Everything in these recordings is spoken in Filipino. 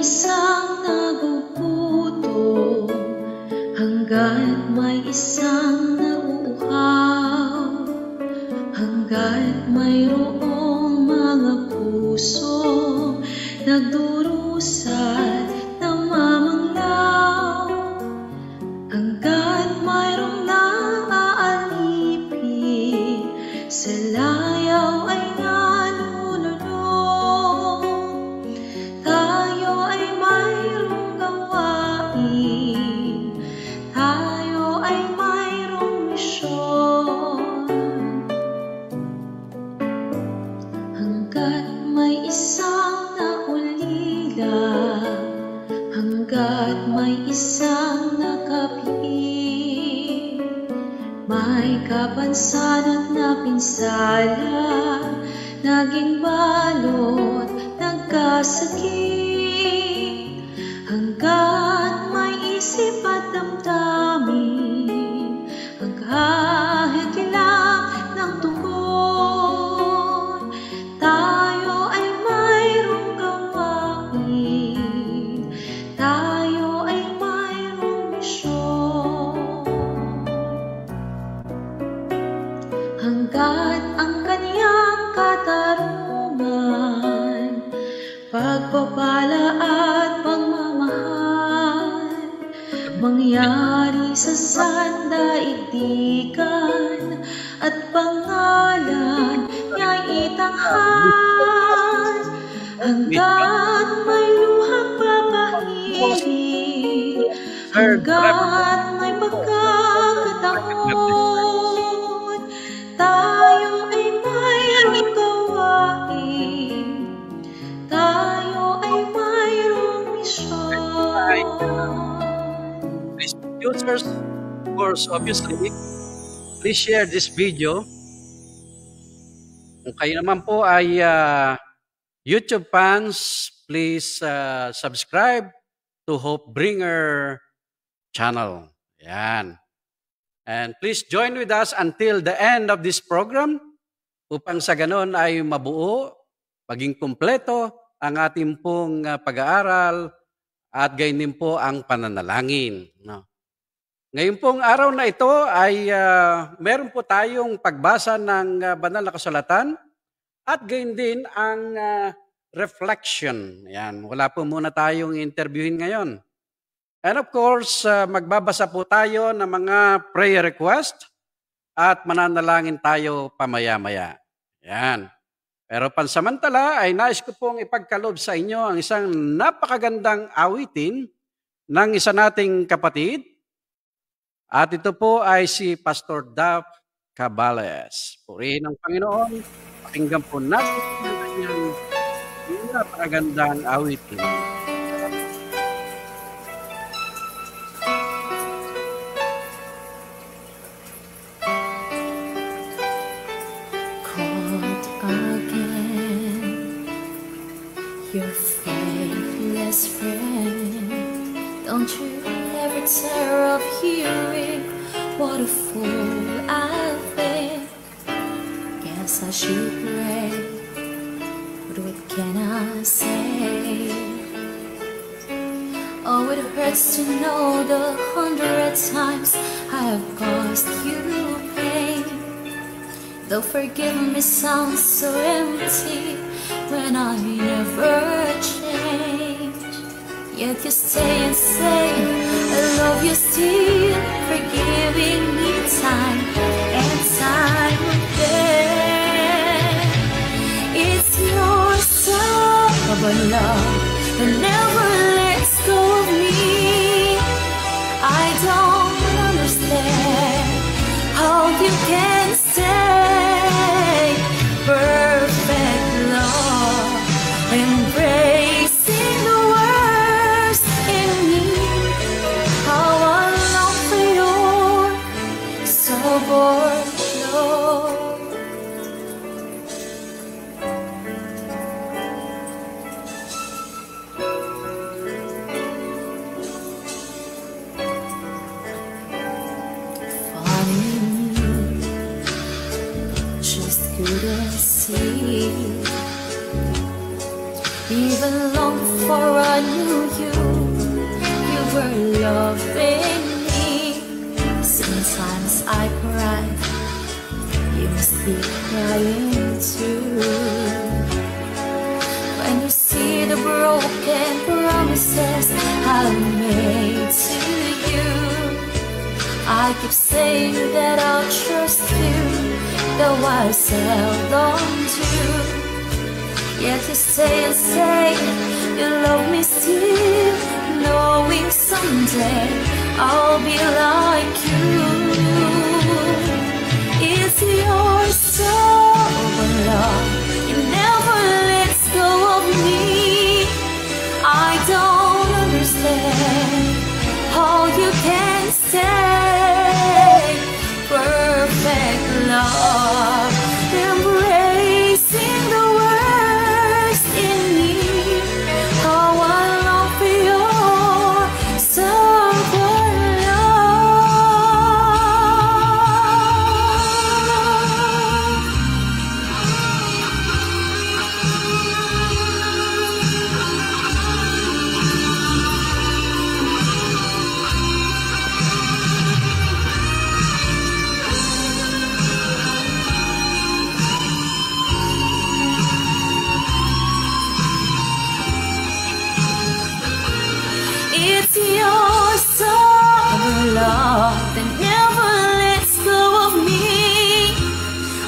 isang nagugutom, hangga't may isang nauuhaw, hangga't mayroong mga puso nagdurusa, namamanglaw, hangga't mayroong naaalipin sa layaw ay nalulunod. Tayo ay mayroong gawain, tayo ay mayroong misyon, hangga't may isang naulila, hangga't may isang nakapiin, may kapansanan na pinsala, naging balot, nagkasakit, hangga't may isip at damdamin, ang kahit ilang ng tugon. Tayo ay mayroong gawain, tayo ay mayroong misyon, hangga't ang kaniyang katarungan, pagpapala at pagmamahal mangyari sa sandaigdigan, at pangalan niya'y itanghal, hangga't may luhang babahiri, hangga't may pagkakataon. Tayo ay mayroong gawain, tayo ay mayroong misyon. Users, of course, obviously, please share this video. Kung kayo naman po ay YouTube fans, please subscribe to Hope Bringer channel. Yan. And please join with us until the end of this program upang sa ganon ay mabuo, maging kumpleto ang ating pong pag-aaral at gayon din po ang pananalangin. No? Ngayon pong araw na ito ay meron po tayong pagbasa ng banal na kasulatan at gayon din ang reflection. Yan, wala po muna tayong interviewin ngayon. And of course, magbabasa po tayo ng mga prayer request at mananalangin tayo pamaya-maya. Yan. Pero pansamantala ay nais ko pong ipagkaloob sa inyo ang isang napakagandang awitin ng isa nating kapatid. At ito po ay si Pastor Daph Cabales. Purihin ang Panginoon. Pakinggan po natin ang kanyang napakagandang awitin. Caught again, your faithless friend. Don't you ever tire of hearing what a fool I've been. Guess I should pray, but what can I say? Oh, it hurts to know the 100 times I have caused you pain. Though forgive me sounds so empty when I never change. Yet you stay and say, I love you still, forgiving me time and time again. It's your stubborn love that never lets go of me. I don't understand how you can stay. Perfect love, embracing the worst in me. How I long for your stubborn love. Couldn't see, even long for a knew you, you were loving me. Sometimes I cry, you must be crying too. When you see the broken promises I made to you, I keep saying that I'll trust you, though I seldom do. Yet you stay and say you love me still, knowing someday I'll be like you. It's your stubborn love, it never lets go of me. I don't understand how you can stay. Perfect love, embracing the worst in me. How I long for your stubborn love. It's your stubborn love that never lets go of me.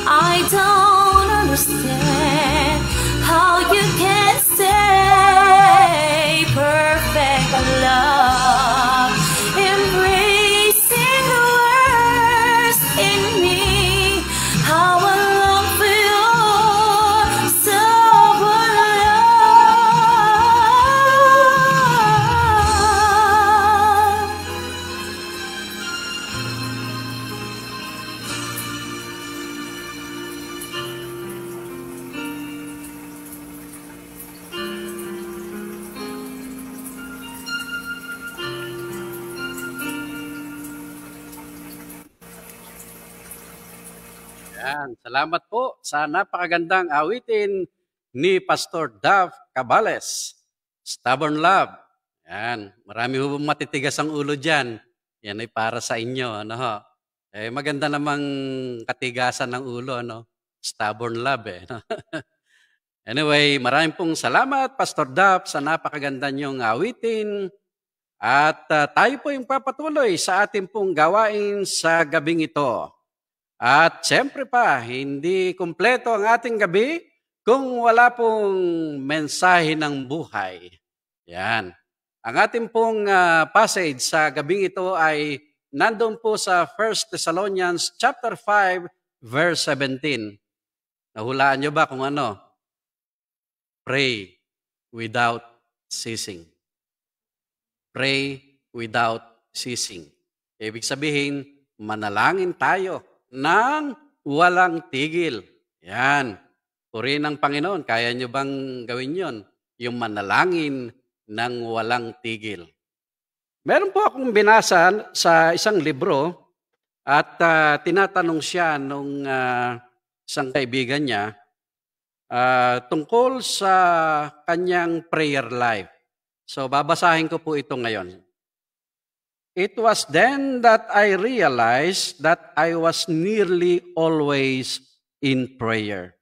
I don't understand how you can stay. Perfect love, embracing the worst in me. How I long for your stubborn love. Yan. Salamat po sa napakagandang awitin ni Pastor Dav Cabales. Stubborn Love. Yan. Marami ho matitigas ang ulo dyan. Yan ay para sa inyo. Ano ho? Eh, maganda namang katigasan ng ulo. Ano? Stubborn Love. Eh, no? Anyway, maraming pong salamat, Pastor Dav, sa napakaganda niyong awitin. At tayo po yung papatuloy sa ating pong gawain sa gabing ito. At siyempre pa, hindi kumpleto ang ating gabi kung wala pong mensahe ng buhay. Yan. Ang ating pong passage sa gabing ito ay nandun po sa 1 Thessalonians chapter 5, verse 17. Nahulaan nyo ba kung ano? Pray without ceasing. Pray without ceasing. Ibig sabihin, manalangin tayo ng walang tigil. Yan. Purihin ng Panginoon. Kaya nyo bang gawin yon? Yung manalangin ng walang tigil. Meron po akong binasa sa isang libro at tinatanong siya nung isang kaibigan niya tungkol sa kanyang prayer life. So babasahin ko po ito ngayon. It was then that I realized that I was nearly always in prayer.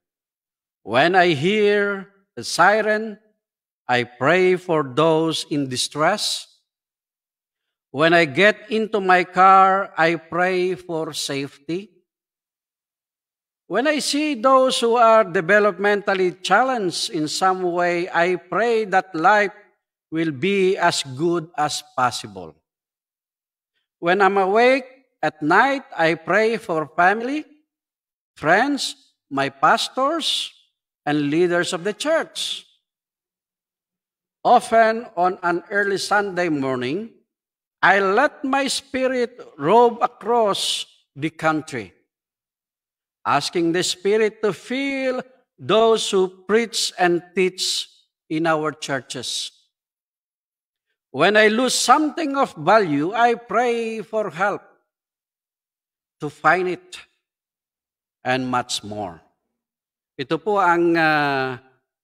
When I hear the siren, I pray for those in distress. When I get into my car, I pray for safety. When I see those who are developmentally challenged in some way, I pray that life will be as good as possible. When I'm awake at night, I pray for family, friends, my pastors, and leaders of the church. Often on an early Sunday morning, I let my spirit rove across the country, asking the Spirit to fill those who preach and teach in our churches. When I lose something of value, I pray for help to find it and much more. Ito po ang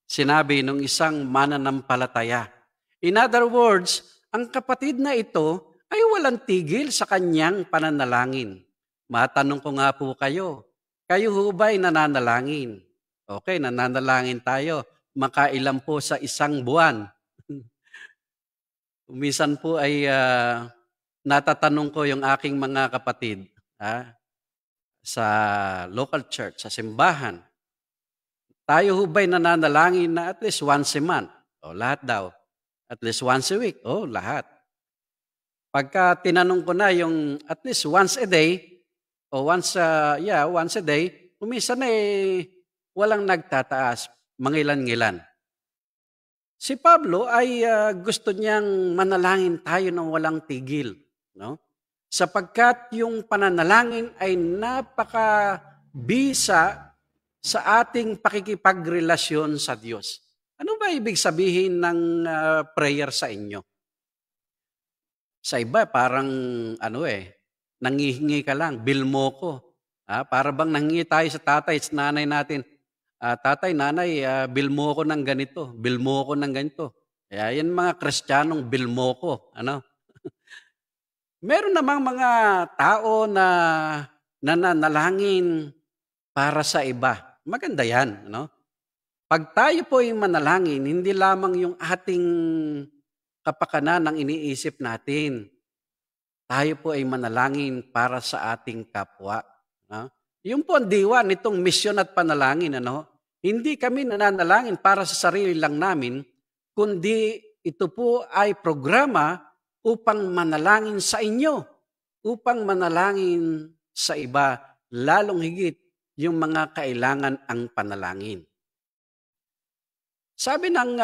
sinabi ng isang mananampalataya. In other words, ang kapatid na ito ay walang tigil sa kanyang pananalangin. Matanong ko nga po kayo ho ba'y nananalangin? Okay, nananalangin tayo. Makailan po sa isang buwan? Minsan po ay natatanong ko yung aking mga kapatid sa local church, sa simbahan. Tayo ho ba'y nananalangin na at least once a month? O lahat daw. At least once a week? O lahat. Pagka tinanong ko na yung at least once a day, o once a day, minsan walang nagtataas, mangilan-ngilan. Si Pablo ay gusto niyang manalangin tayo ng walang tigil, no? Sapagkat yung pananalangin ay napakabisa sa ating pakikipagrelasyon sa Diyos. Ano ba ibig sabihin ng prayer sa inyo? Sa iba, parang nangihingi ka lang, bill mo ko. Para bang nangingi tayo sa tatay, sa nanay natin, tatay, nanay, bill mo ko ng ganito, bill mo ko ng ganito. Kaya yan mga Kristiyanong bill mo ko. Meron namang mga tao na nananalangin para sa iba. Maganda yan. Pag tayo po ay manalangin, hindi lamang yung ating kapakanan ang iniisip natin. Tayo po ay manalangin para sa ating kapwa. Yung po ang diwa nitong misyon at panalangin. Hindi kami nananalangin para sa sarili lang namin, kundi ito po ay programa upang manalangin sa inyo, upang manalangin sa iba, lalong higit yung mga kailangan ang panalangin. Sabi ng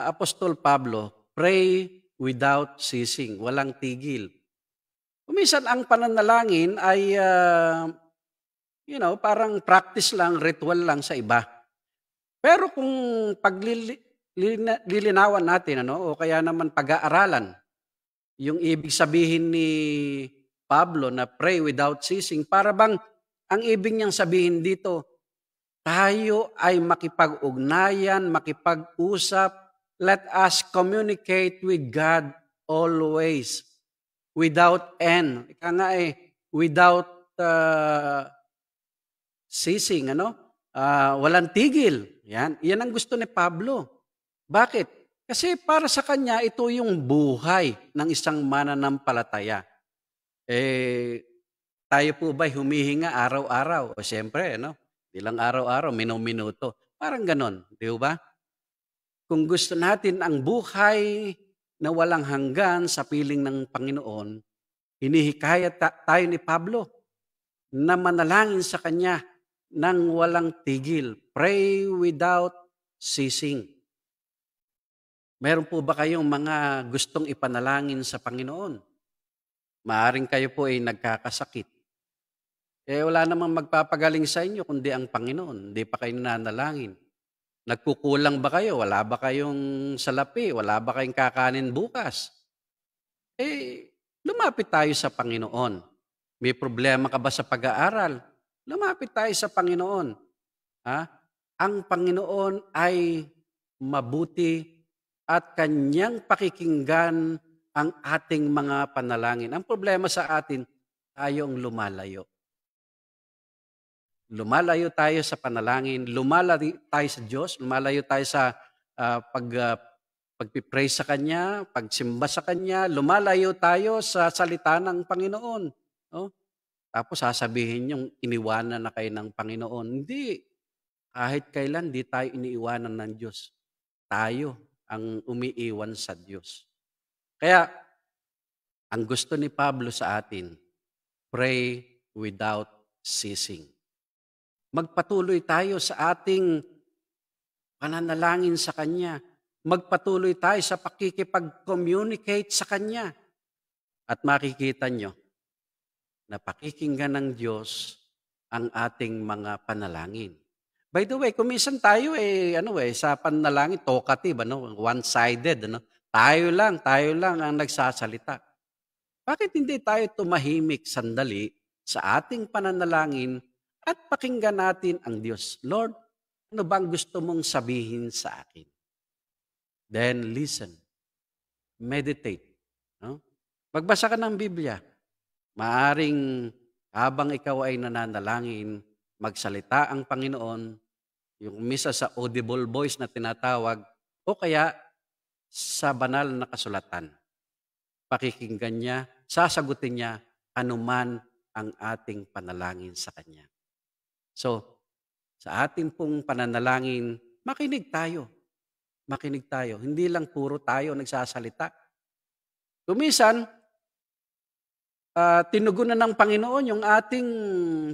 Apostol Pablo, pray without ceasing, walang tigil. Kuminsan ang pananalangin ay, parang practice lang, ritual lang sa iba. Pero kung paglilinawan natin, o kaya naman pag-aaralan, yung ibig sabihin ni Pablo na pray without ceasing, para bang ang ibig niyang sabihin dito, tayo ay makipag-ugnayan, makipag-usap, let us communicate with God always, without end. Ika nga without ceasing, walang tigil. Yan ang gusto ni Pablo. Bakit? Kasi para sa kanya, ito yung buhay ng isang mananampalataya. Tayo po ba'y humihinga araw-araw? O siyempre, di lang araw-araw, minuto. Parang ganon, di ba? Kung gusto natin ang buhay na walang hanggan sa piling ng Panginoon, hinihikayat tayo ni Pablo na manalangin sa Kanya ng walang tigil. Pray without ceasing. Meron po ba kayong mga gustong ipanalangin sa Panginoon? Maaring kayo po ay nagkakasakit. Wala namang magpapagaling sa inyo kundi ang Panginoon. Hindi pa kayo nananalangin. Nagkukulang ba kayo? Wala ba kayong salapi? Wala ba kayong kakanin bukas? Lumapit tayo sa Panginoon. May problema ka ba sa pag-aaral? Lumapit tayo sa Panginoon. Ang Panginoon ay mabuti at Kanyang pakikinggan ang ating mga panalangin. Ang problema sa atin, tayong lumalayo. Lumalayo tayo sa panalangin, lumalayo tayo sa Diyos, lumalayo tayo sa pagpipray sa Kanya, pagsimba sa Kanya, lumalayo tayo sa salita ng Panginoon. Tapos sasabihin yung iniwanan na kayo ng Panginoon. Hindi. Kahit kailan, di tayo iniiwanan ng Diyos. Tayo ang umiiwan sa Diyos. Kaya, ang gusto ni Pablo sa atin, pray without ceasing. Magpatuloy tayo sa ating pananalangin sa Kanya. Magpatuloy tayo sa pakikipag-communicate sa Kanya. At makikita nyo na pakikinggan ng Diyos ang ating mga panalangin. By the way, kuminsan tayo sa panalangin, talkative, one-sided, Tayo lang ang nagsasalita. Bakit hindi tayo tumahimik sandali sa ating pananalangin at pakinggan natin ang Diyos? Lord, ano bang gusto mong sabihin sa akin? Then listen. meditate. No? Magbasa ka ng Biblia. Maaring habang ikaw ay nananalangin, magsalita ang Panginoon, yung misa sa audible voice na tinatawag, o kaya sa banal na kasulatan. Pakikinggan niya, sasagutin niya anuman ang ating panalangin sa Kanya. So, sa ating pong pananalangin, makinig tayo. Makinig tayo. Hindi lang puro tayo nagsasalita. Kumisan, tinugunan ng Panginoon yung ating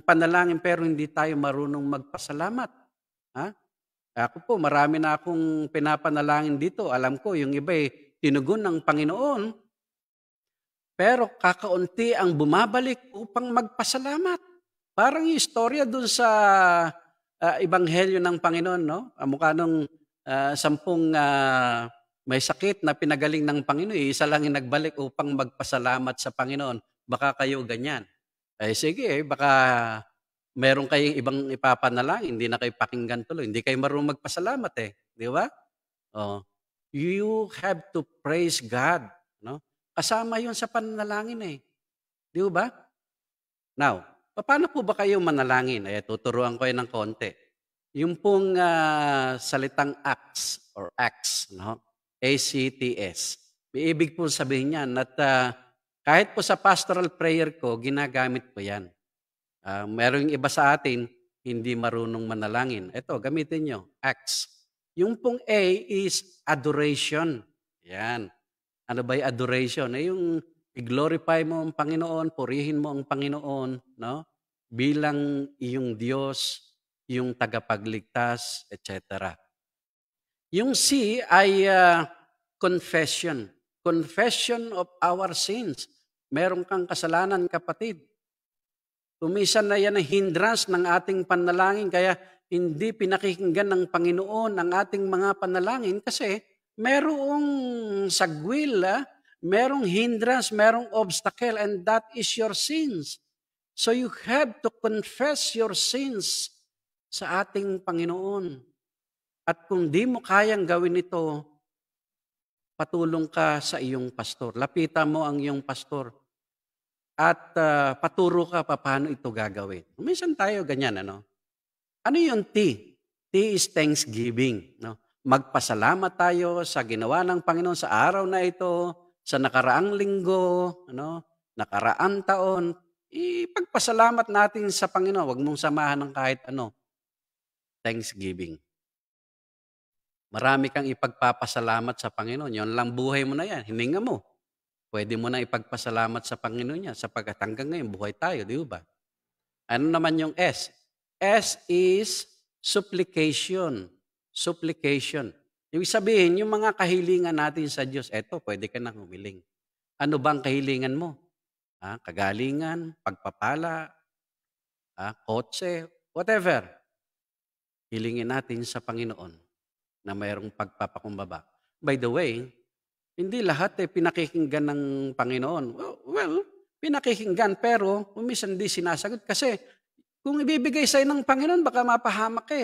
panalangin pero hindi tayo marunong magpasalamat. Ha? Ako po, marami na akong pinapanalangin dito. Alam ko, yung iba tinugon ng Panginoon, pero kakaunti ang bumabalik upang magpasalamat. Parang yung istorya dun sa Ebanghelyo ng Panginoon, no? Mukha nung 10 may sakit na pinagaling ng Panginoon, isa lang yung nagbalik upang magpasalamat sa Panginoon. Baka kayo ganyan. Sige, baka meron kayong ibang ipapanalangin, hindi na kayo pakinggan tuloy. Hindi kayo marunong magpasalamat Di ba? Oh. You have to praise God. No? Kasama yun sa panalangin Di ba? Now, paano po ba kayo manalangin? Tuturuan ko ng konti. Yung pong salitang acts or acts, no? ACTS. May ibig po sabihin yan at kahit po sa pastoral prayer ko, ginagamit ko yan. Merong iba sa atin, hindi marunong manalangin. Ito, gamitin nyo, acts. Yung pong A is adoration. Yan. Ano ba yung adoration? Yung i-glorify mo ang Panginoon, purihin mo ang Panginoon, no? Bilang iyong Diyos, yung tagapagligtas, etc. Yung C ay confession. Confession of our sins. Meron kang kasalanan, kapatid. Kumisan na yan ang hindrance ng ating panalangin, kaya hindi pinakikinggan ng Panginoon ang ating mga panalangin kasi merong sagwil, merong hindrance, merong obstacle, and that is your sins. So you have to confess your sins sa ating Panginoon. At kung di mo kayang gawin ito, patulong ka sa iyong pastor. Lapitan mo ang iyong pastor. At paturo ka paano ito gagawin. Minsan tayo ganyan, ano? Ano yung T? T is thanksgiving. No? Magpasalamat tayo sa ginawa ng Panginoon sa araw na ito, sa nakaraang linggo, ano? Nakaraang taon. Ipagpasalamat natin sa Panginoon. Huwag mong samahan ng kahit ano. Thanksgiving. Marami kang ipagpapasalamat sa Panginoon. Yun lang buhay mo na yan. Hininga mo. Pwede mo na ipagpasalamat sa Panginoon niya sapagkat hanggang ngayon buhay tayo, di ba? Ano naman yung S? S is supplication. Supplication. Ibig sabihin, yung mga kahilingan natin sa Diyos, eto, pwede ka nang humiling. Ano bang kahilingan mo? Kagalingan, pagpapala, kotse, whatever. Hilingin natin sa Panginoon na mayroong pagpapakumbaba. By the way, hindi lahat pinakikinggan ng Panginoon. Well, pinakikinggan pero minsan hindi sinasagot kasi kung ibibigay sa'yo ng Panginoon, baka mapahamak ka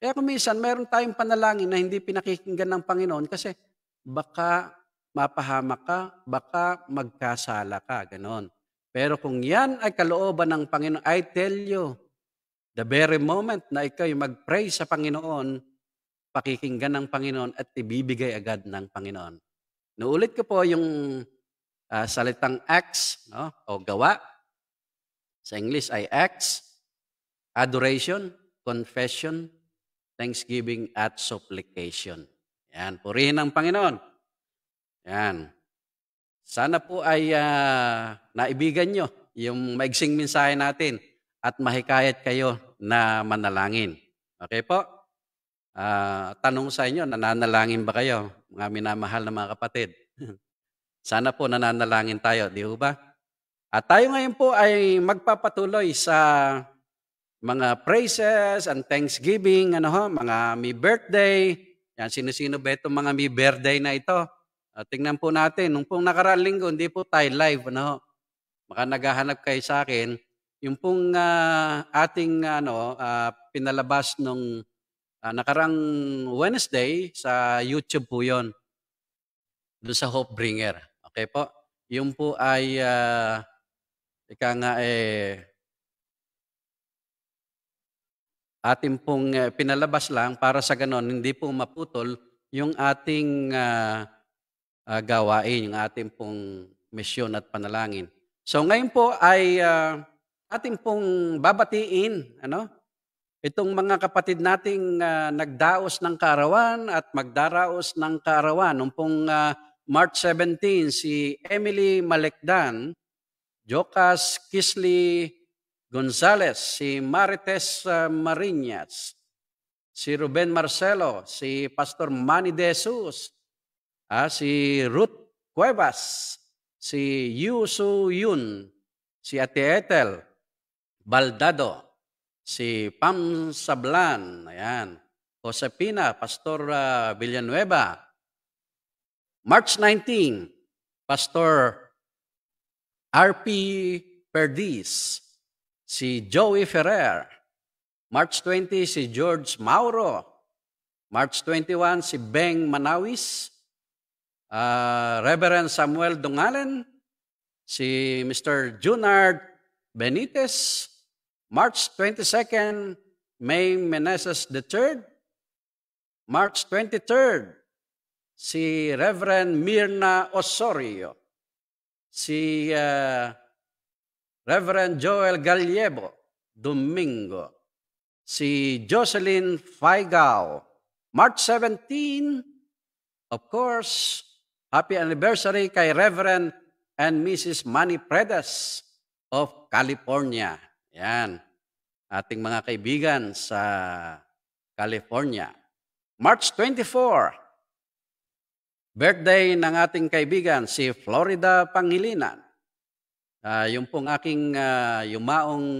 Kaya kung minsan, meron tayong panalangin na hindi pinakikinggan ng Panginoon kasi baka mapahamak ka, baka magkasala ka, ganon. Pero kung yan ay kalooban ng Panginoon, I tell you, the very moment na ikaw mag-pray sa Panginoon, pakikinggan ng Panginoon at ibibigay agad ng Panginoon. Naulit ko po yung salitang acts, no? O gawa. Sa English ay acts, adoration, confession, thanksgiving, at supplication. Yan, purihin ng Panginoon. Yan. Sana po ay naibigan nyo yung maigsing mensahe natin at mahikayat kayo na manalangin. Okay po? Tanong sa inyo, nananalangin ba kayo? Mga minamahal na mga kapatid. Sana po nananalangin tayo, di ba? At tayo ngayon po ay magpapatuloy sa mga praises and thanksgiving, mga may birthday. Yan, sino-sino ba itong mga may birthday na ito? Tingnan po natin, nung pong nakaraang linggo, hindi po tayo live, Baka naghahanap kayo sa akin. Yung pong ating pinalabas nung nakarang Wednesday sa YouTube po yon. doon sa Hope Bringer. Okay po? Yung po ay ika nga ating pong pinalabas lang para sa ganon, hindi po maputol yung ating gawain, yung ating pong misyon at panalangin. So ngayon po ay ating pong babatiin, itong mga kapatid nating nagdaos ng kaarawan at magdaraos ng kaarawan. Noong pong March 17, si Emily Malecdan, Jocas Kisley Gonzales, si Marites Mariñas, si Ruben Marcelo, si Pastor Manny De Jesus, si Ruth Cuevas, si Yu Su Yun, si Ate Ethel Baldado, si Pam Sablan, ayan, Josepina, Pastor Villanueva. March 19, Pastor R.P. Perdiz, si Joey Ferrer. March 20, si George Mauro. March 21, si Beng Manawis. Reverend Samuel Dongalen. Si Mr. Junard Benitez. March 22nd, May Meneses III. March 23rd, si Reverend Mirna Osorio. Si Reverend Joel Gallego Domingo. Si Jocelyn Faigao. March 17, of course, happy anniversary kay Reverend and Mrs. Manny Predes of California. Yan, ating mga kaibigan sa California. March 24, birthday ng ating kaibigan, si Florida Pangilinan. Yung pong aking yumaong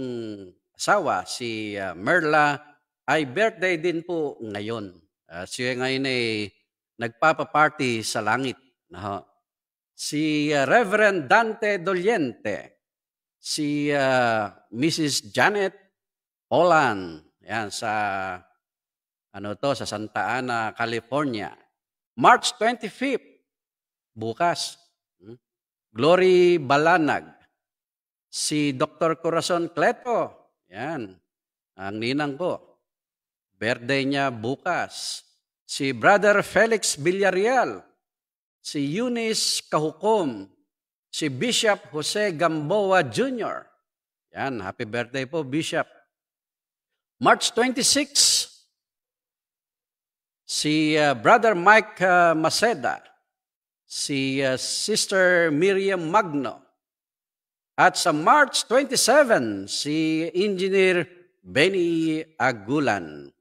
asawa, si Merla, ay birthday din po ngayon. Siya ngayon ay nagpapaparty sa langit. Si Reverend Dante Doliente, si Mrs. Janet Olan, yan, sa sa Santa Ana, California. March 25th, bukas, Glory Balanag. Si Dr. Corazon Cleto, yan, ang ninang ko. Birthday niya bukas. Si Brother Felix Villarreal, si Eunice Kahukom, si Bishop Jose Gamboa Jr. Yan, happy birthday po, Bishop. March 26, si Brother Mike Maceda, si Sister Miriam Magno. At sa March 27, si Engineer Benny Agulan.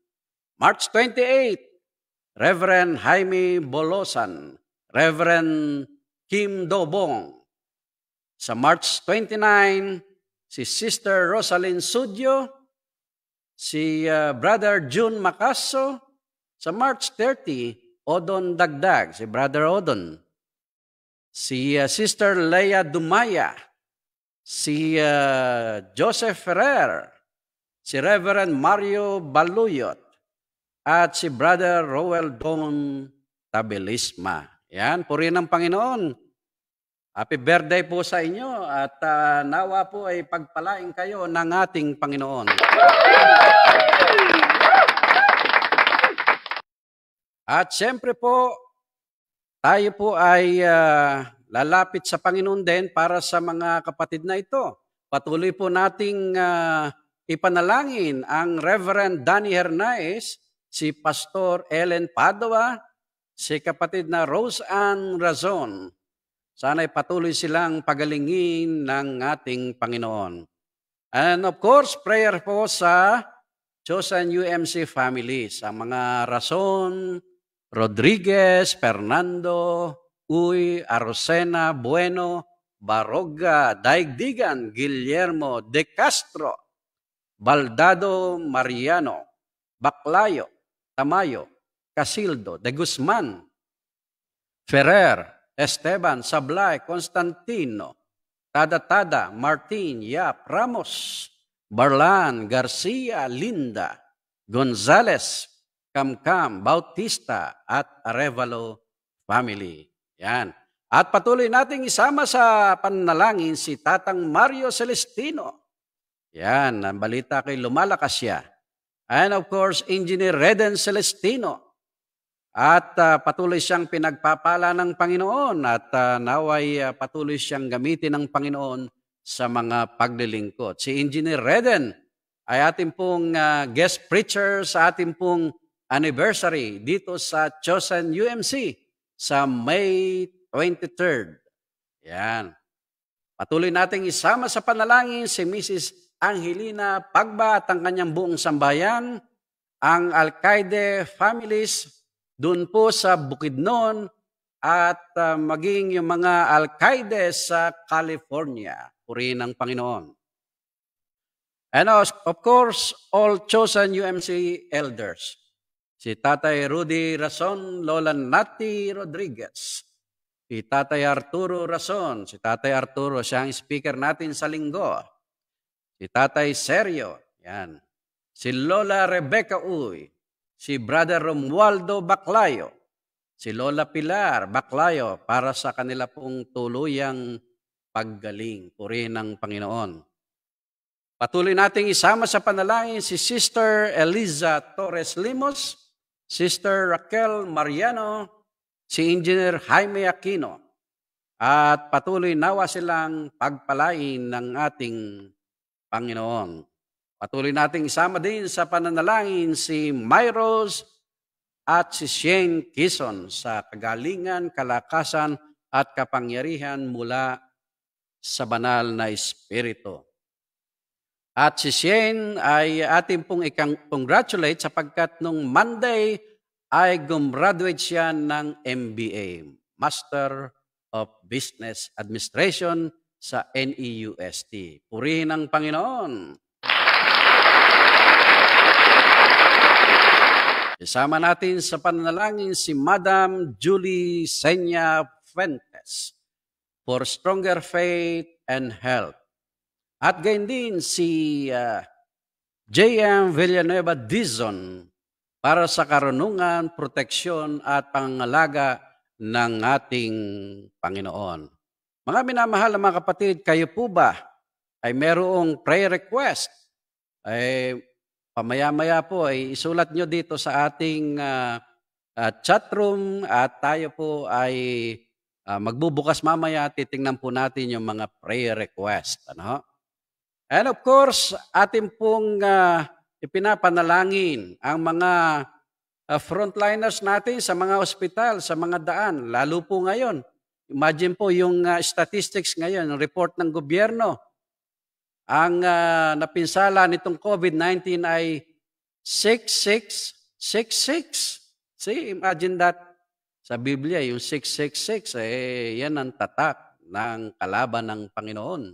March 28, Reverend Jaime Bolosan, Reverend Kim Dobong. Sa March 29, si Sister Rosalyn Sudio, si Brother June Macaso. Sa March 30, Odon Dagdag, si Brother Odon. Si Sister Leia Dumaya, si Joseph Ferrer, si Reverend Mario Baluyot, at si Brother Roel Don Tabilisma. Yan, purihin ng Panginoon. Happy birthday po sa inyo at nawa po ay pagpalain kayo ng ating Panginoon. At siyempre po, tayo po ay lalapit sa Panginoon din para sa mga kapatid na ito. Patuloy po nating ipanalangin ang Reverend Danny Hernaez, si Pastor Ellen Padua, si kapatid na Rose Ann Razon. Sana'y patuloy silang pagalingin ng ating Panginoon. And of course, prayer po sa Chosen UMC family, sa mga Razon, Rodriguez, Fernando, Uy, Arosena, Bueno, Baroga, Daigdigan, Guillermo, De Castro, Baldado, Mariano, Baclayo, Tamayo, Casildo, De Guzman, Ferrer, Esteban, Sablay, Constantino, Tada, Martin, Yap, Ramos, Barlan, Garcia, Linda, Gonzales, Camcam, Bautista, at Arevalo family. Yan. At patuloy nating isama sa panalangin si Tatang Mario Celestino. Yan, ang balita kay lumalakas siya. And of course, Engineer Reden Celestino. At patuloy siyang pinagpapala ng Panginoon at naway patuloy siyang gamitin ng Panginoon sa mga paglilingkod. Si Engineer Reden ay ating pong guest preacher sa ating pong anniversary dito sa Chosen UMC sa May 23rd. Yan. Patuloy nating isama sa panalangin si Mrs. Angelina Pagba at ang kanyang buong sambayan, ang Alcaide families doon po sa Bukidnon at maging yung mga Alcaide sa California. Purihin ng Panginoon. And of course, all Chosen UMC elders. Si Tatay Rudy Rason, Lola Nati Rodriguez. Si Tatay Arturo Rason. Si Tatay Arturo, siya ang speaker natin sa linggo. Si Tatay Sergio. Yan. Si Lola Rebecca Uy. Si Brother Romualdo Baclayo. Si Lola Pilar Baclayo para sa kanila pong tuluyang paggaling. Purihin ng Panginoon. Patuloy nating isama sa panalangin si Sister Eliza Torres Limos, Sister Raquel Mariano, si Engineer Jaime Aquino, at patuloy nawa silang pagpalain ng ating Panginoon. Patuloy nating isama din sa pananalangin si Myros at si Shane Kison sa kagalingan, kalakasan at kapangyarihan mula sa banal na Espiritu. At si Shane ay ating pong i-congratulate sapagkat nung Monday ay gumraduate siya ng MBA, Master of Business Administration sa NEUST. Purihin ang Panginoon. Isama natin sa panalangin si Madam Julie Senya Fuentes for stronger faith and health. At gayon din si J.M. Villanueva Dizon para sa karunungan, proteksyon at pangalaga ng ating Panginoon. Mga minamahal na mga kapatid, kayo po ba ay merong prayer request? Ay pamaya-maya po ay isulat nyo dito sa ating chat room at tayo po ay magbubukas mamaya, titingnan po natin yung mga prayer request. Ano? And of course, atin pong ipinapanalangin ang mga frontliners natin sa mga ospital, sa mga daan, lalo po ngayon. Imagine po yung statistics ngayon, report ng gobyerno. Ang napinsala nitong COVID-19 ay 6666. See, imagine that. Sa Biblia, yung 666, yan ang tatak ng kalaban ng Panginoon.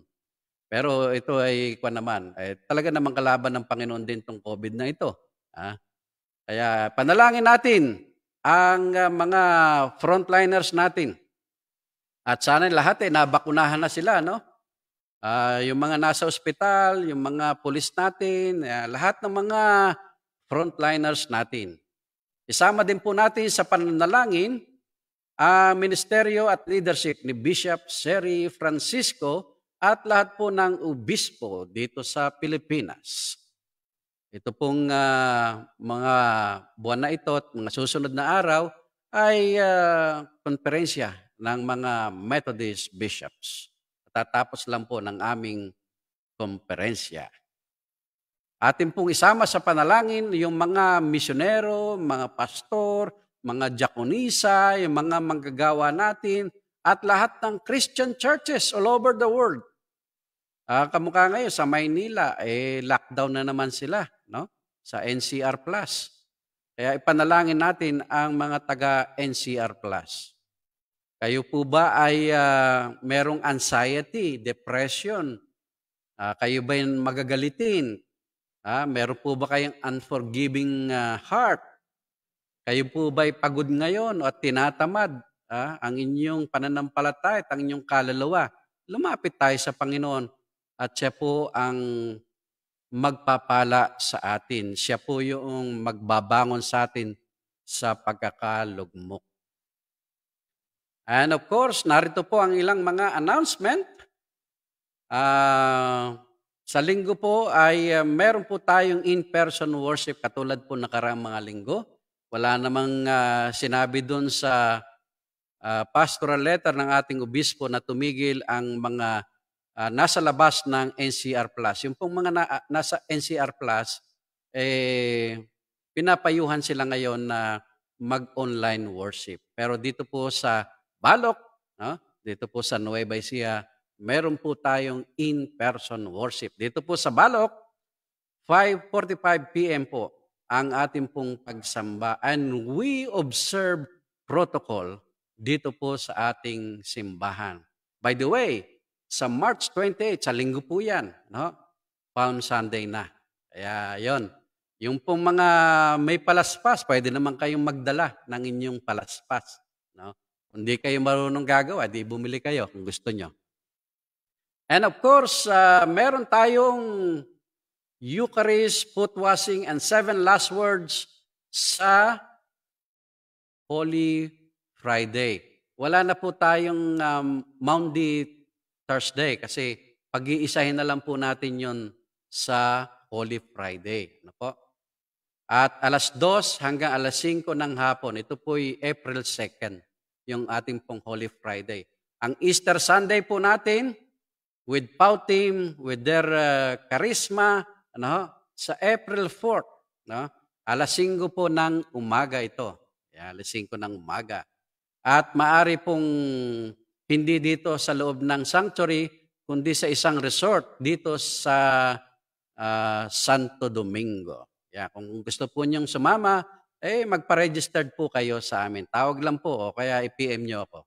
Pero ito ay talaga namang kalaban ng Panginoon din itong COVID na ito. Kaya panalangin natin ang mga frontliners natin. At sana lahat nabakunahan na sila, no? Yung mga nasa ospital, yung mga pulis natin, lahat ng mga frontliners natin. Isama din po natin sa pananalangin ang ministeryo at leadership ni Bishop Seri Francisco at lahat po ng obispo dito sa Pilipinas. Ito pong mga buwan na ito at mga susunod na araw ay konferensya ng mga Methodist bishops. Tatapos lang po ng aming konferensya. Atin pong isama sa panalangin yung mga misyonero, mga pastor, mga diakonisa, yung mga manggagawa natin, at lahat ng Christian churches all over the world. Kamukha ngayon sa Maynila, lockdown na naman sila, no? Sa NCR+. Kaya ipanalangin natin ang mga taga-NCR+. Kayo po ba ay merong anxiety, depression? Kayo ba yung magagalitin? Meron po ba kayong unforgiving heart? Kayo po ba ay pagod ngayon at tinatamad ang inyong pananampalataya at ang inyong kaluluwa? Lumapit tayo sa Panginoon at siya po ang magpapala sa atin. Siya po yung magbabangon sa atin sa pagkakalugmok. And of course, narito po ang ilang mga announcement. Sa linggo po ay meron po tayong in-person worship katulad po nakaraang mga linggo. Wala namang sinabi doon sa pastoral letter ng ating obispo na tumigil ang mga nasa labas ng NCR Plus. Yung pong mga nasa NCR Plus, pinapayuhan sila ngayon na mag-online worship. Pero dito po sa Balok, dito po sa Nueva Ecija, meron po tayong in-person worship. Dito po sa Balok, 5:45 p.m. po ang ating pong pagsamba. And we observe protocol dito po sa ating simbahan. By the way, sa March 28, sa linggo po yan, Palm Sunday na. Kaya yon. Yung pong mga may palaspas, pwede naman kayong magdala ng inyong palaspas. Kung di kayo marunong gagawa, di bumili kayo kung gusto nyo. And of course, meron tayong Eucharist, foot washing, and 7 last words sa Holy Friday. Wala na po tayong Maundy Thursday kasi pag-iisahin na lang po natin yon sa Holy Friday. Ano po? At alas 2 hanggang alas 5 ng hapon, ito po'y April 2nd, yung ating pong Holy Friday. Ang Easter Sunday po natin, with POW team, with their charisma, sa April 4th, alas 5 po ng umaga ito. Alas 5 ng umaga. At maari pong hindi dito sa loob ng sanctuary, kundi sa isang resort dito sa Santo Domingo. Kung gusto po niyong sumama, magpa-registered po kayo sa amin. Tawag lang po o kaya i-PM niyo ako.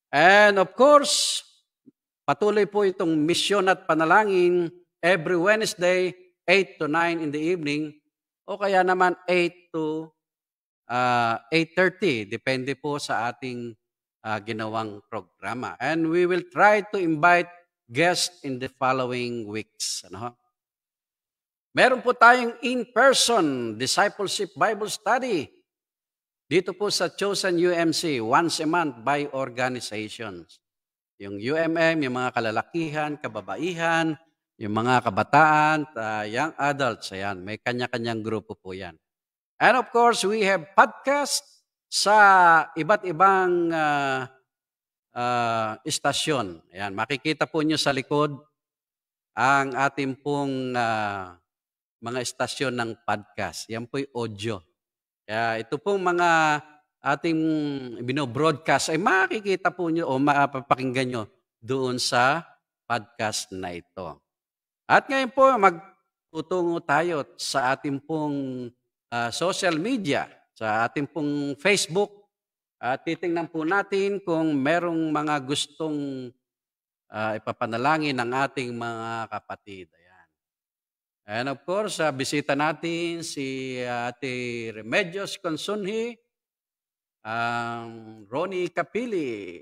And of course, patuloy po itong misyon at panalangin every Wednesday, 8 to 9 in the evening, o kaya naman 8 to 8:30, depende po sa ating ginawang programa. And we will try to invite guests in the following weeks. Meron po tayong in-person discipleship Bible study dito po sa Chosen UMC, once a month by organizations. Yung UMM, yung mga kalalakihan, kababaihan, yung mga kabataan, young adults, ayan, may kanya-kanyang grupo po yan. And of course, we have podcast sa iba't ibang istasyon. Ayan, makikita po nyo sa likod ang ating pong mga istasyon ng podcast. Yan po'y audio. Kaya ito pong mga ating binobroadcast ay makikita po nyo o mapapakinggan nyo doon sa podcast na ito. At ngayon po, magtutungo tayo sa ating pong social media, sa ating pong Facebook. Titingnan po natin kung merong mga gustong ipapanalangin ng ating mga kapatid. Ayan. And of course, bisita natin si Ate Remedios Consunhi, Ronnie Capili,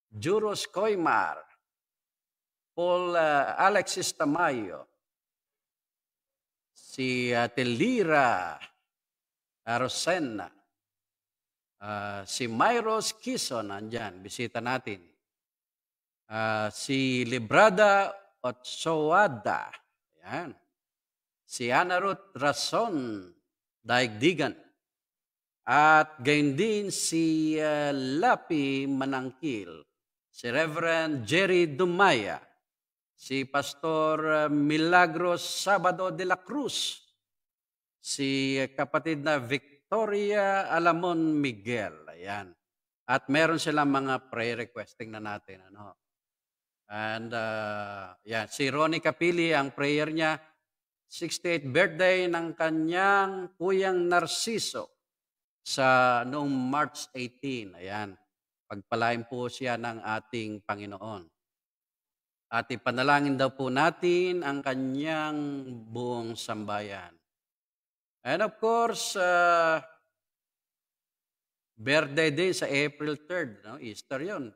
Juros Coimar, Paul Alexis Tamayo, si Ate Lira Rosena, si Myros Kison, andyan, bisita natin. Si Librada Otsoada, ayan. Si Ana Ruth Rason, Daigdigan. At gayon din si Lapi Manangkil, si Reverend Jerry Dumaya, si Pastor Milagros Sabado de la Cruz, si kapatid na Victoria Alamon Miguel. Ayan. At meron silang mga prayer requesting na natin. And si Ronnie Capili, ang prayer niya, 68th birthday ng kanyang kuyang Narciso sa noong March 18. Ayan. Pagpalain po siya ng ating Panginoon. At ipanalangin daw po natin ang kanyang buong sambayan. And of course, birthday din sa April 3rd, Easter yun.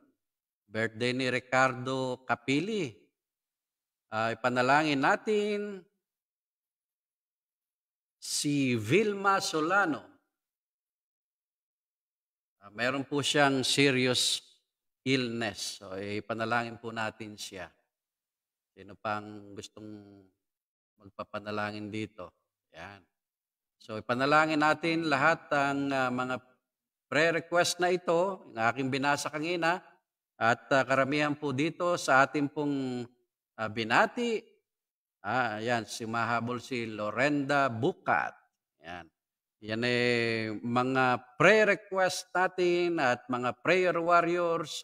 Birthday ni Ricardo Capili. Ipanalangin natin si Vilma Solano. Meron po siyang serious illness. So, ipanalangin po natin siya. Sino pang gustong magpapanalangin dito? Yan. So, ipanalangin natin lahat ng mga prayer request na ito, yung aking binasa kanina, at karamihan po dito sa ating pong binati. Yan, si mahabol si Lorenda Bukat. Yan. Yan mga prayer request natin at mga prayer warriors,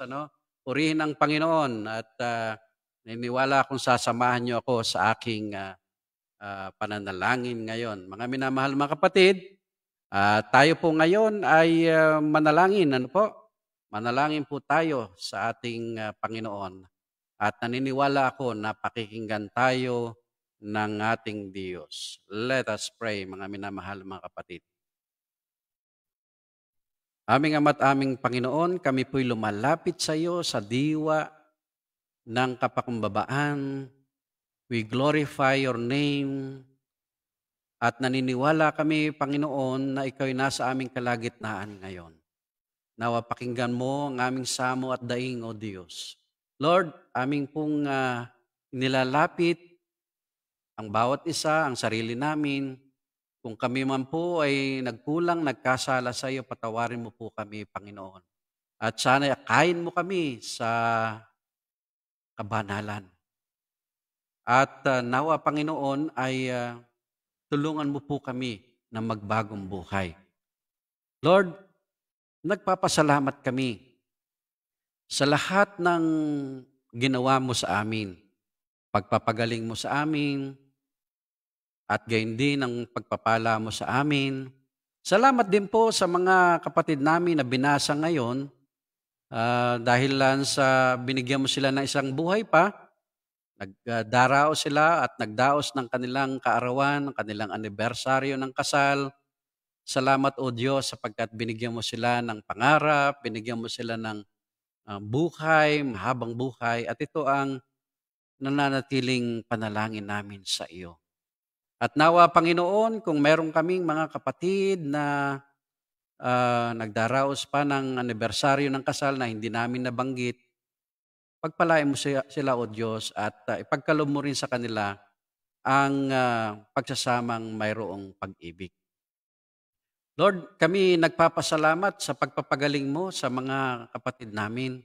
purihin ang Panginoon at naniniwala akong sasamahan niyo ako sa aking pananalangin ngayon. Mga minamahal mga kapatid, tayo po ngayon ay manalangin. Manalangin po tayo sa ating Panginoon at naniniwala ako na pakikinggan tayo ng ating Diyos. Let us pray, mga minamahal mga kapatid. Aming Ama't aming Panginoon, kami po'y lumalapit sa iyo sa diwa ng kapakumbabaan. We glorify your name at naniniwala kami, Panginoon, na ikaw'y nasa aming kalagitnaan ngayon. Nawa pakinggan mo ang aming samo at daing, O Diyos. Lord, aming pong nilalapit ang bawat isa, ang sarili namin. Kung kami man po ay nagkulang, nagkasala sa iyo, patawarin mo po kami, Panginoon. At sana akayin mo kami sa kabanalan. At nawa, Panginoon, ay tulungan mo po kami na magbagong buhay. Lord, nagpapasalamat kami sa lahat ng ginawa mo sa amin. Pagpapagaling mo sa amin, at gayon din ang pagpapala mo sa amin. Salamat din po sa mga kapatid namin na binasa ngayon dahil lang sa binigyan mo sila ng isang buhay pa, nagdaraos sila at nagdaos ng kanilang kaarawan, ng kanilang anibersaryo ng kasal. Salamat o Diyos sapagkat binigyan mo sila ng pangarap, binigyan mo sila ng buhay, mahabang buhay, at ito ang nananatiling panalangin namin sa iyo. At nawa, Panginoon, kung meron kaming mga kapatid na nagdaraos pa ng anibersaryo ng kasal na hindi namin nabanggit, pagpalain mo sila, O Diyos, at ipagkaloob mo rin sa kanila ang pagsasamang mayroong pag-ibig. Lord, kami nagpapasalamat sa pagpapagaling mo sa mga kapatid namin.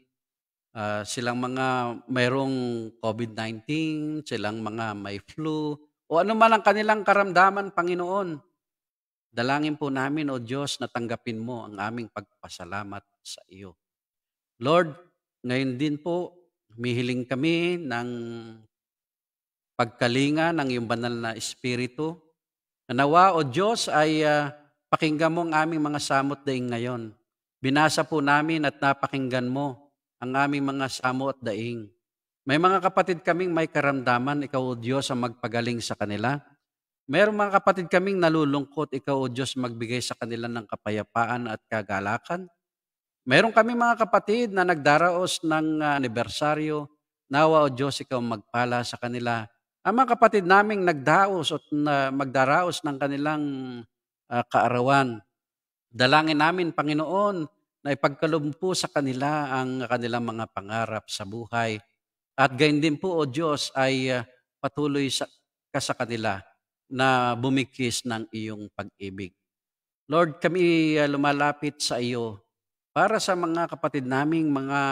Silang mga mayroong COVID-19, silang mga may flu, o ano man ang kanilang karamdaman, Panginoon. Dalangin po namin, O Diyos, na tanggapin mo ang aming pagpasalamat sa iyo. Lord, ngayon din po, humihiling kami ng pagkalinga ng iyong banal na Espiritu. Nawa, O Diyos, ay pakinggan mo ang aming mga samot daing ngayon. Binasa po namin at napakinggan mo ang aming mga samo at daing. May mga kapatid kaming may karamdaman, ikaw o Diyos ang magpagaling sa kanila. Mayroong mga kapatid kaming nalulungkot, ikaw o Diyos magbigay sa kanila ng kapayapaan at kagalakan. Mayroong kami mga kapatid na nagdaraos ng anibersaryo, nawa o Diyos ikaw magpala sa kanila. Ang mga kapatid naming nagdaos at magdaraos ng kanilang kaarawan. Dalangin namin, Panginoon, na ipagkaloob po sa kanila ang kanilang mga pangarap sa buhay. At gayon din po, O Diyos, ay patuloy ka sa kanila na bumikis ng iyong pag-ibig. Lord, kami lumalapit sa iyo para sa mga kapatid naming mga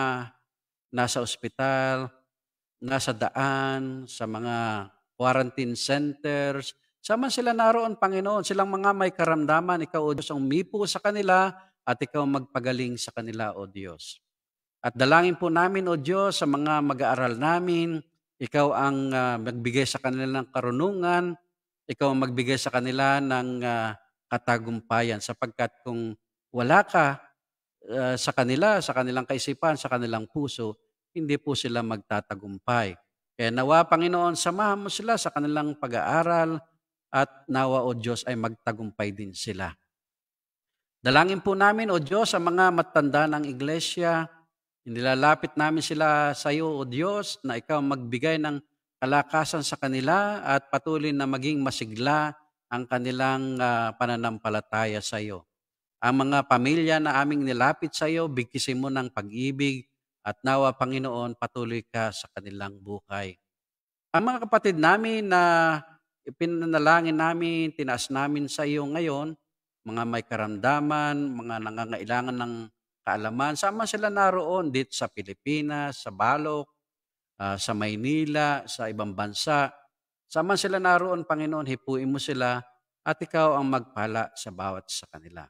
nasa ospital, nasa daan, sa mga quarantine centers, sama sila naroon, Panginoon, silang mga may karamdaman, ikaw, O Diyos, ang umipo sa kanila at ikaw magpagaling sa kanila, O Diyos. At dalangin po namin, O Diyos, sa mga mag-aaral namin, ikaw ang magbigay sa kanila ng karunungan, ikaw ang magbigay sa kanila ng katagumpayan, sapagkat kung wala ka sa kanila, sa kanilang kaisipan, sa kanilang puso, hindi po sila magtatagumpay. Kaya nawa, Panginoon, samahan mo sila sa kanilang pag-aaral at nawa, O Diyos, ay magtagumpay din sila. Dalangin po namin, O Diyos, sa mga matanda ng iglesia, nilalapit namin sila sa iyo, O Diyos, na ikaw magbigay ng kalakasan sa kanila at patuloy na maging masigla ang kanilang pananampalataya sa iyo. ang mga pamilya na aming nilapit sa iyo, bigkisin mo ng pag-ibig at nawa, Panginoon, patuloy ka sa kanilang buhay. Ang mga kapatid namin na ipinanalangin namin, tinaas namin sa iyo ngayon, mga may karamdaman, mga nangangailangan ng kaalaman, sama sila naroon dito sa Pilipinas, sa Balok, sa Maynila, sa ibang bansa. Sama sila naroon, Panginoon, hipuin mo sila at ikaw ang magpala sa bawat sa kanila.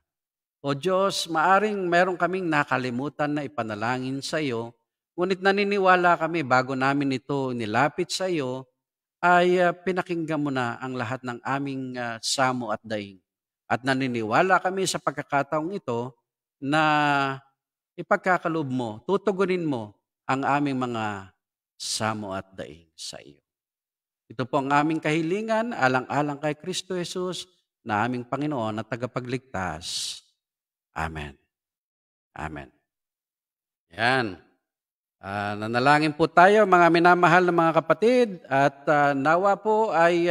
O Diyos, maaring meron kaming nakalimutan na ipanalangin sa iyo, ngunit naniniwala kami bago namin ito nilapit sa iyo, ay pinakinggan mo na ang lahat ng aming samo at daing. At naniniwala kami sa pagkakataong ito na ipagkakaloob mo, tutugunin mo ang aming mga samo at daing sa iyo. Ito po ang aming kahilingan, alang-alang kay Kristo Jesus, na aming Panginoon at tagapagligtas. Amen. Amen. Yan. Nanalangin po tayo, mga minamahal na mga kapatid, at nawa po ay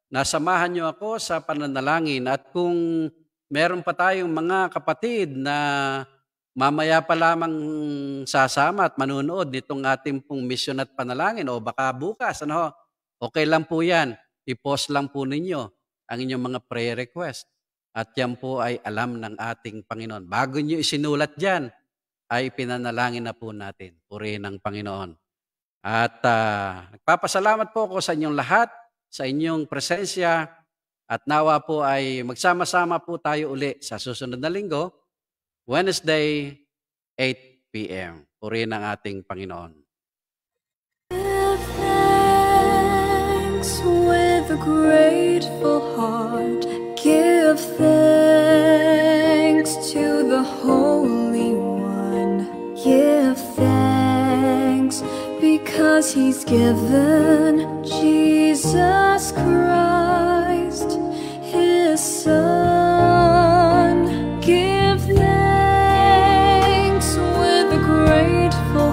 nasamahan niyo ako sa pananalangin. At kung meron pa tayong mga kapatid na mamaya pa lamang sasama at manunood nitong ating pong misyon at panalangin, o baka bukas, okay lang po yan. I-post lang po ninyo ang inyong mga prayer request. At yan po ay alam ng ating Panginoon. Bago nyo isinulat dyan, ay pinanalangin na po natin. Purihin ng Panginoon. At nagpapasalamat po ako sa inyong lahat, sa inyong presensya, at nawa po ay magsama-sama po tayo uli sa susunod na linggo, Wednesday, 8 p.m. Purihin ng ating Panginoon. Give thanks with a grateful heart. Give thanks to the Holy One. Give thanks because He's given Jesus Christ, His Son. Give thanks with a grateful